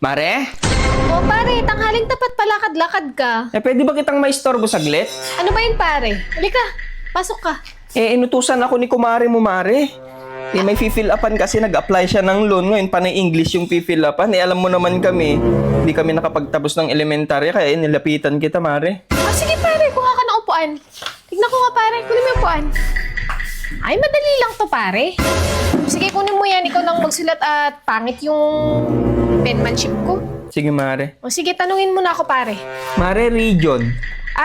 Mare? O pare, tanghaling tapat palakad-lakad ka. Pwede ba kitang maistorbo saglit? Ano ba yun pare? Halika, pasok ka. Inutusan ako ni kumare mo, Mare. May fill upan kasi nag-apply siya ng loan. Ngayon, panay English yung fill upan. Alam mo naman kami, hindi kami nakapagtapos ng elementary, kaya nilapitan kita, Mare. Sige pare, kuha ka ng upuan. Tignan ko nga pare, kunin mo yung upuan. Ay, madali lang to pare. Sige, kunin mo yan. Ikaw lang magsulat at pangit yung penmanship ko. Sige, Mare. O sige, tanungin mo na ako pare. Mare, region.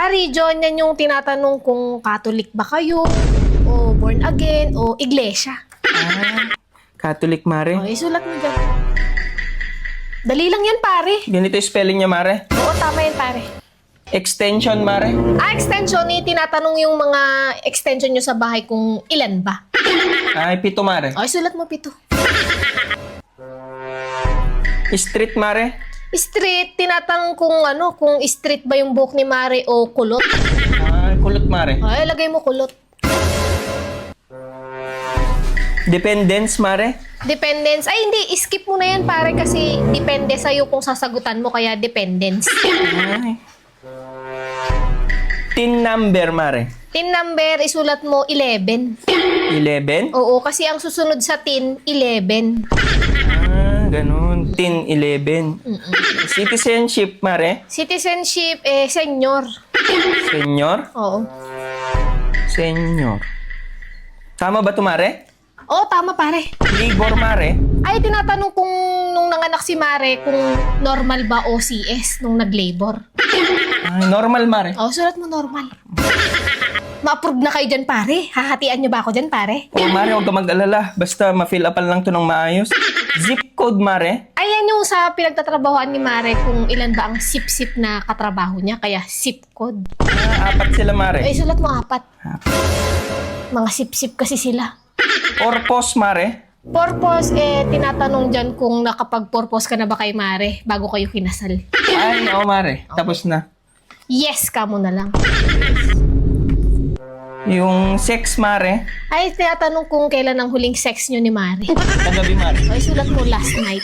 Region, yan yung tinatanong kung Catholic ba kayo, o born again, o iglesia. Catholic, Mare. O, isulat mo dyan. Dali lang yan pare. Ganito yung spelling niya, Mare. Oo, tama yan pare. Extension, Mare. Extension, tinatanong yung mga extension nyo sa bahay kung ilan ba. Ay, 7, Mare. O, isulat mo 7. Street, Mare. Street, tinatanong kung street ba yung buhok ni Mare o kulot. Ay, kulot, Mare. Ay, lagay mo kulot. Dependence, Mare. Dependence. Ay, hindi. Skip mo na yan, pare, kasi depende sa'yo kung sasagutan mo, kaya dependence. Ay. Tin number, Mare. Tin number, isulat mo 11. 11? Oo, kasi ang susunod sa tin, 11. Ganun. Tin 11. Citizenship, Mare. Citizenship, senior. Senior? Oo. Senior. Tama ba ito, Mare? Oo, tama, pare. Labor, Mare. Ay, tinatanong kung nung nanganak si Mare kung normal ba o CS nung nag-labor. Ay, normal, Mare. Oo, sulat mo normal. Ma-approve na kayo dyan, pare. Hahatian nyo ba ako dyan, pare? Mare, huwag ka mag-alala. Basta ma-fill upan lang to ng maayos. Zip code, Mare. Ayan yung sa pinagtatrabahoan ni Mare kung ilan ba ang sip-sip na katrabaho niya, kaya sip code. 4 sila, Mare. Ay, sulat mo 4. Mga sip-sip kasi sila. Purpose, Mare. Purpose, tinatanong dyan kung nakapag-purpose ka na ba kay Mare bago kayo kinasal. Ay, oo, Mare. Tapos na. Yes ka mo na lang. Yung sex, Mare. Ay, tinatanong kung kailan ang huling sex nyo ni Mare. Kagabi, Mare. Ay, sulat mo last night.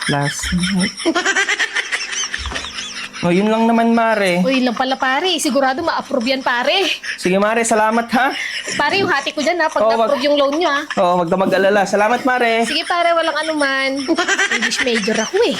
Last night. Yun lang naman, Mare. Uy, lang pala pare. Sigurado ma-approve yan, pare. Sige, Mare. Salamat, ha? Pare, yung hati ko dyan ha, pag Oo, na-approve yung loan nyo ha. Oo, wag ka mag-alala. Salamat, Mare. Sige pare, walang anuman. English major ako eh.